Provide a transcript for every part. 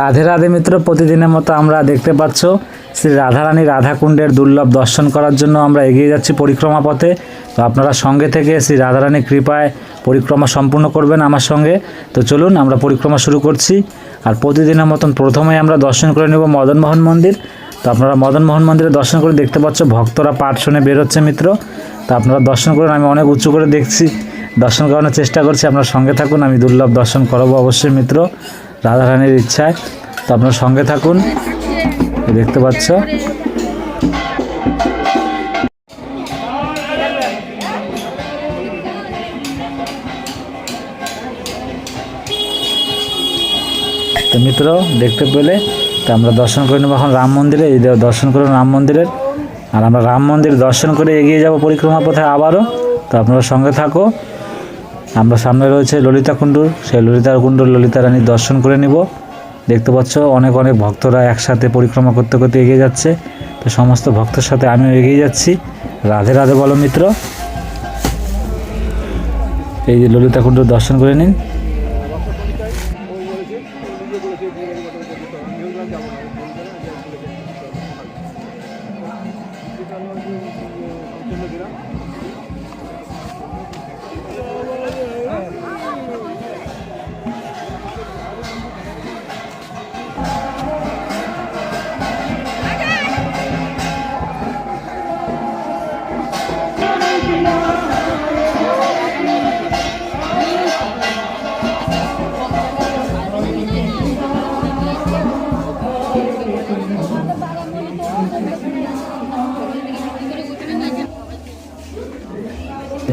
রাধে রাধে মিত্র, প্রতিদিনের মতো আমরা দেখতে পাচ্ছ শ্রী রাধারানী রাধাকুণ্ডের দুর্লভ দর্শন করার জন্য আমরা এগিয়ে যাচ্ছি পরিক্রমা পথে। তো আপনারা সঙ্গে থেকে শ্রী রাধারানীর কৃপায় পরিক্রমা সম্পূর্ণ করবেন আমার সঙ্গে। তো চলুন আমরা পরিক্রমা শুরু করছি। আর প্রতিদিনের মতন প্রথমেই আমরা দর্শন করে নেব মদনমোহন মন্দির। তো আপনারা মদনমোহন মন্দিরে দর্শন করে দেখতে পাচ্ছ ভক্তরা পাঠ শুনে বেরোচ্ছে মিত্র। তো আপনারা দর্শন করুন, আমি অনেক উঁচু করে দেখছি, দর্শন করানোর চেষ্টা করছি। আপনার সঙ্গে থাকুন, আমি দুর্লভ দর্শন করাবো অবশ্যই মিত্র, রাধারানীর ইচ্ছায়। তো আপনার সঙ্গে থাকুন, দেখতে পাচ্ছ। তো মিত্র দেখতে পেলে তো আমরা দর্শন করে নেব এখন রাম মন্দিরে। এই দর্শন করুন রাম মন্দিরের। আর আমরা রাম মন্দির দর্শন করে এগিয়ে যাব পরিক্রমা পথে আবারও। তো আপনারা সঙ্গে থাকো। আমরা সামনে রয়েছে ললিতা কুণ্ডুর, সেই ললিতা কুণ্ডুর ললিতা রানীর দর্শন করে নিব। দেখতে পাচ্ছ অনেক অনেক ভক্তরা একসাথে পরিক্রমা করতে করতে এগিয়ে যাচ্ছে। তো সমস্ত ভক্তের সাথে আমিও এগিয়ে যাচ্ছি। রাধে রাধে বলো মিত্র। এই যে ললিতা কুণ্ডুর দর্শন করে নিন।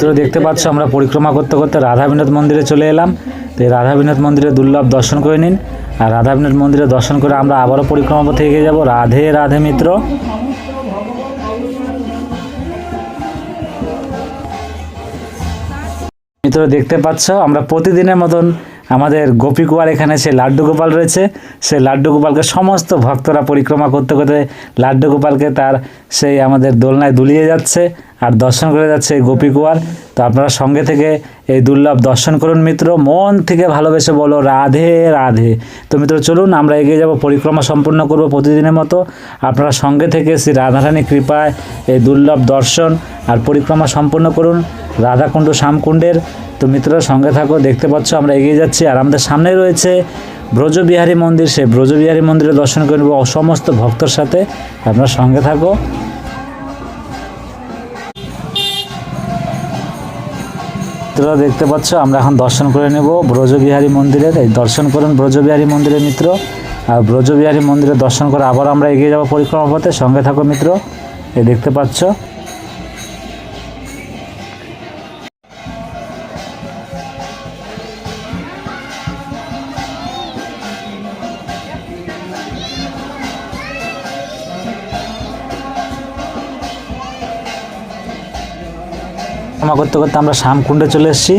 তো দেখতে পাচ্ছ আমরা পরিক্রমা করতে করতে রাধা বিনোদ মন্দিরে চলে এলাম। তো এই রাধা বিনোদ মন্দিরে দুর্লভ দর্শন করে নিন। আর রাধা বিনোদ মন্দিরে দর্শন করে আমরা আবারও পরিক্রমা পথে এগিয়ে যাব। রাধে রাধে মিত্র। মিত্র দেখতে পাচ্ছ আমরা প্রতিদিনের মতন আমাদের গোপীকুয়ার এখানে সে লাড্ডু গোপাল রয়েছে। সে লাড্ডু গোপালকে সমস্ত ভক্তরা পরিক্রমা করতে করতে লাড্ডু গোপালকে তার সেই আমাদের দোলনায় দুলিয়ে যাচ্ছে আর দর্শন করে যাচ্ছে এই গোপীকুয়ার। তো আপনারা সঙ্গে থেকে এই দুর্লভ দর্শন করুন মিত্র, মন থেকে ভালোবেসে বলো রাধে রাধে। তো মিত্র চলুন আমরা এগিয়ে যাব, পরিক্রমা সম্পূর্ণ করব প্রতিদিনের মতো। আপনারা সঙ্গে থেকে শ্রী রাধারানীর কৃপায় এই দুর্লভ দর্শন আর পরিক্রমা সম্পূর্ণ করুন রাধাকুণ্ড শ্যামকুণ্ডের। তো মিত্র সঙ্গে থাকো, দেখতে পাচ্ছ আমরা এগিয়ে যাচ্ছি। আর আমাদের সামনে রয়েছে ব্রজবিহারী মন্দির, সেই ব্রজবিহারী মন্দিরে দর্শন করে নেব সমস্ত ভক্তর সাথে। আপনারা সঙ্গে থাকো। মিত্র দেখতে পাচ্ছ আমরা এখন দর্শন করে নেব ব্রজবিহারী মন্দিরের। এই দর্শন করুন ব্রজবিহারী মন্দিরের মিত্র। আর ব্রজবিহারী মন্দিরে দর্শন করে আবার আমরা এগিয়ে যাব পরিক্রমা পথে। সঙ্গে থাকো মিত্র, এই দেখতে পাচ্ছ। পরিক্রমা করতে করতে আমরা শ্যামকুণ্ডে চলে এসেছি।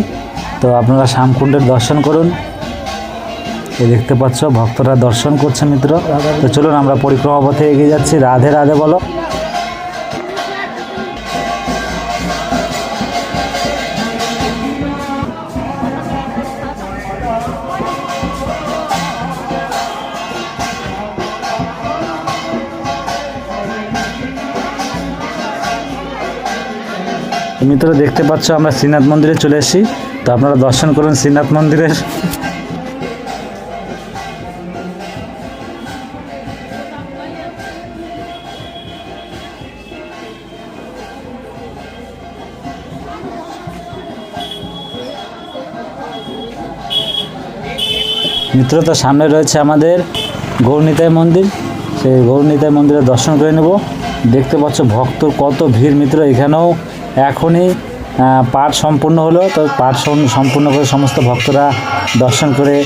তো আপনারা শ্যামকুণ্ডের দর্শন করুন। এই দেখতে পাচ্ছ ভক্তরা দর্শন করছে মিত্র। তো চলুন আমরা পরিক্রমা পথে এগিয়ে যাচ্ছি। রাধে রাধে বলো। মিত্র দেখতে পাচ্ছ আমরা শ্রীনাথ মন্দিরে চলে এসেছি। তো আপনারা দর্শন করুন শ্রীনাথ মন্দিরের। মিত্র তো সামনে রয়েছে আমাদের গৌরনিতাই মন্দির, সেই গৌরনিতাই মন্দিরে দর্শন করে নেব। দেখতে পাচ্ছ ভক্তর কত ভিড় মিত্র। এখানেও এখনই পাঠ সম্পূর্ণ হলো। তো পাঠ সম্পূর্ণ করে সমস্ত ভক্তরা দর্শন করে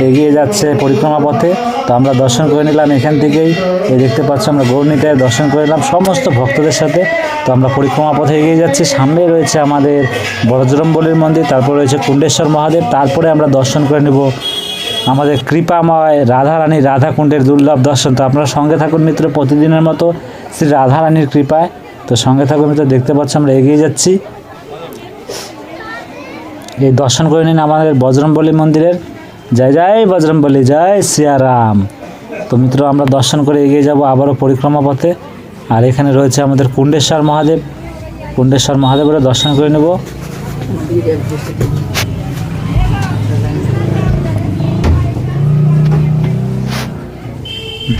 এগিয়ে যাচ্ছে পরিক্রমা পথে। তো আমরা দর্শন করে নিলাম এখান থেকেই। এই দেখতে পাচ্ছ আমরা গৌরনিতায় দর্শন করে নিলাম সমস্ত ভক্তদের সাথে। তো আমরা পরিক্রমা পথে এগিয়ে যাচ্ছি। সামনে রয়েছে আমাদের বজরংবলীর মন্দির, তারপর রয়েছে কুণ্ডেশ্বর মহাদেব, তারপরে আমরা দর্শন করে নেব আমাদের কৃপাময় রাধারানী রাধাকুণ্ডের দুর্লভ দর্শন। তো আপনারা সঙ্গে থাকুন মিত্র, প্রতিদিনের মতো শ্রী রাধারানীর কৃপায়। তো সঙ্গে থাকুন মিত্র, দেখতে পাচ্ছ আমরা এগিয়ে যাচ্ছি। এই দর্শন করে নিন আমাদের বজরংবলী মন্দিরের। জয় জয় বজরংবলী, জয় সিয়া রাম। তো মিত্র আমরা দর্শন করে এগিয়ে যাব আবারও পরিক্রমা পথে। আর এখানে রয়েছে আমাদের কুণ্ডেশ্বর মহাদেব, কুণ্ডেশ্বর মহাদেবের দর্শন করে নেব।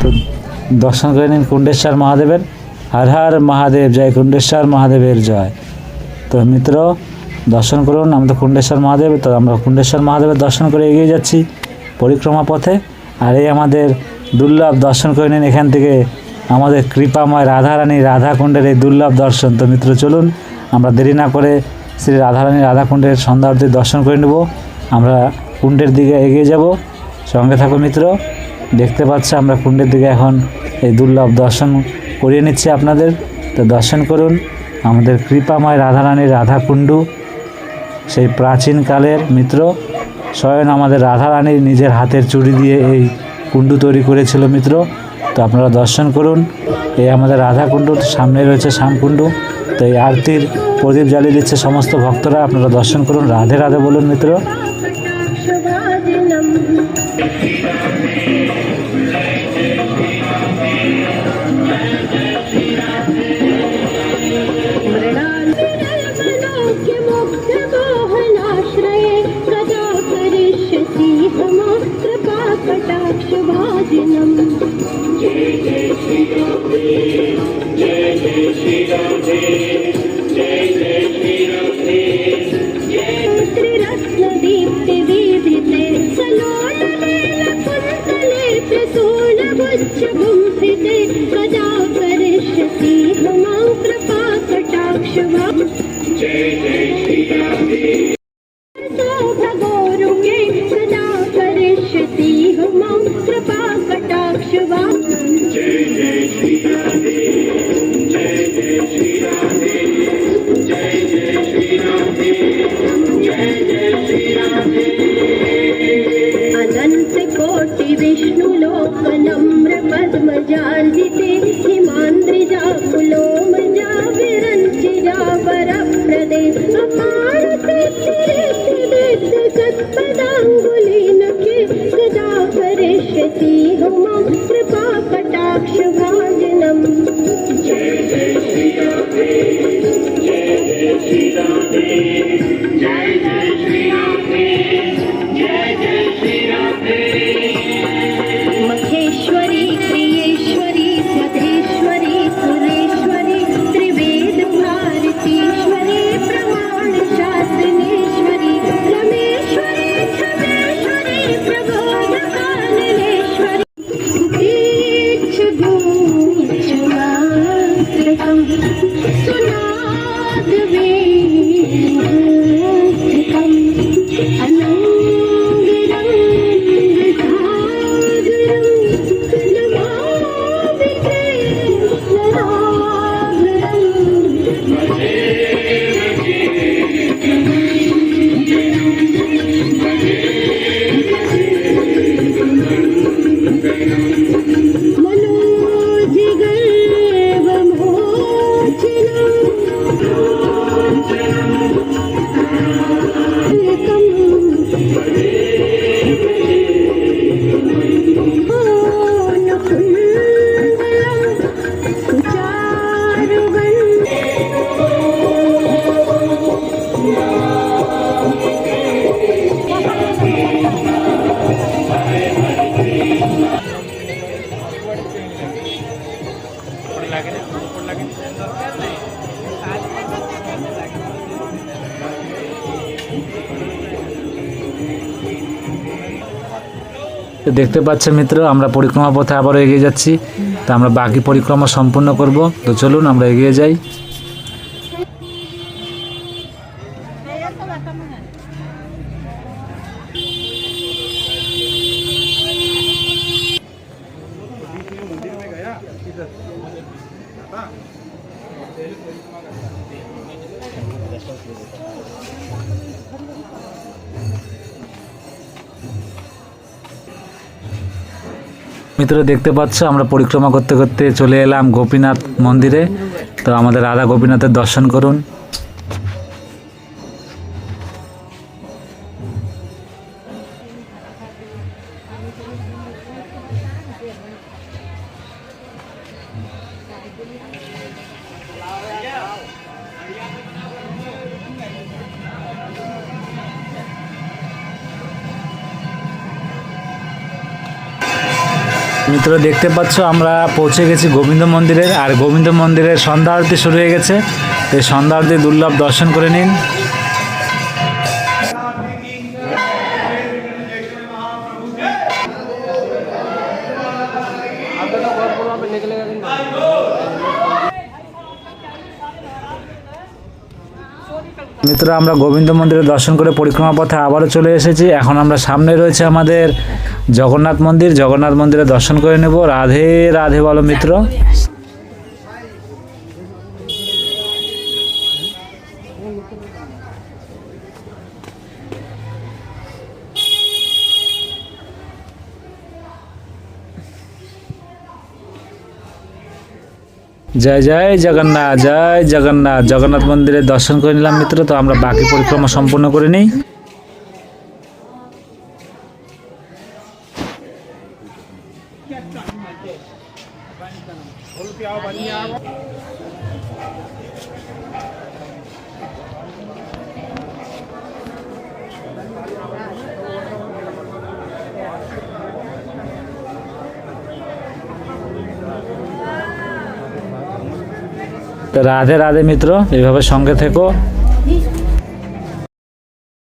তো দর্শন করে নিন কুণ্ডেশ্বর মহাদেবের। হর হর মহাদেব জয়, কুণ্ডেশ্বর মহাদেবের জয়। তো মিত্র দর্শন করুন আমাদের কুণ্ডেশ্বর মহাদেব। তো আমরা কুণ্ডেশ্বর মহাদেবের দর্শন করে এগিয়ে যাচ্ছি পরিক্রমা পথে। আর এই আমাদের দুর্লভ দর্শন করে নিন এখান থেকে আমাদের কৃপাময় রাধারানী রাধাকুণ্ডের এই দুর্লভ দর্শন। তো মিত্র চলুন আমরা দেরি না করে শ্রী রাধারানী রাধাকুণ্ডের সন্ধ্যা আরতির দর্শন করে নেব। আমরা কুণ্ডের দিকে এগিয়ে যাব, সঙ্গে থাকো মিত্র। দেখতে পাচ্ছি আমরা কুণ্ডের দিকে এখন এই দুর্লভ দর্শন করিয়ে নিচ্ছি আপনাদের। তো দর্শন করুন আমাদের কৃপাময় রাধারানীর রাধাকুণ্ড, সেই প্রাচীনকালের মিত্র স্বয়ং আমাদের রাধারানী নিজের হাতের চুড়ি দিয়ে এই কুণ্ডু তৈরি করেছিল মিত্র। তো আপনারা দর্শন করুন এই আমাদের রাধাকুণ্ড, সামনে রয়েছে শ্যামকুণ্ড। তো এই আরতির প্রদীপ জ্বালিয়ে দিচ্ছে সমস্ত ভক্তরা, আপনারা দর্শন করুন। রাধে রাধে বলুন মিত্র। তো দেখতে পাচ্ছেন মিত্র আমরা পরিক্রমা পথে আবারও এগিয়ে যাচ্ছি। তো আমরা বাকি পরিক্রমা সম্পূর্ণ করব। তো চলুন আমরা এগিয়ে যাই। মিত্র দেখতে পাচ্ছ আমরা পরিক্রমা করতে করতে চলে এলাম গোপীনাথ মন্দিরে। তো আমাদের রাধা গোপীনাথের দর্শন করুন। মিত্র দেখতে পাচ্ছ আমরা পৌঁছে গেছি গোবিন্দ মন্দিরের, আর গোবিন্দ মন্দিরের সন্ধ্যা আরতি শুরু হয়ে গেছে। তো এই সন্ধ্যা আরতি দুর্লভ দর্শন করে নিন। মিত্র আমরা গোবিন্দ মন্দিরে দর্শন করে পরিক্রমা পথে আবারও চলে এসেছি। এখন আমরা সামনে রয়েছে আমাদের জগন্নাথ মন্দির, জগন্নাথ মন্দিরে দর্শন করে নেব। রাধে রাধে বলো মিত্র। জয় জয় জগন্নাথ, জয় জগন্নাথ। জগন্নাথ মন্দিরে দর্শন করে নিলাম মিত্র। তো আমরা বাকি পরিক্রমা সম্পূর্ণ করে নিই। তো রাধে রাধে মিত্র, এইভাবে সঙ্গে থেকো।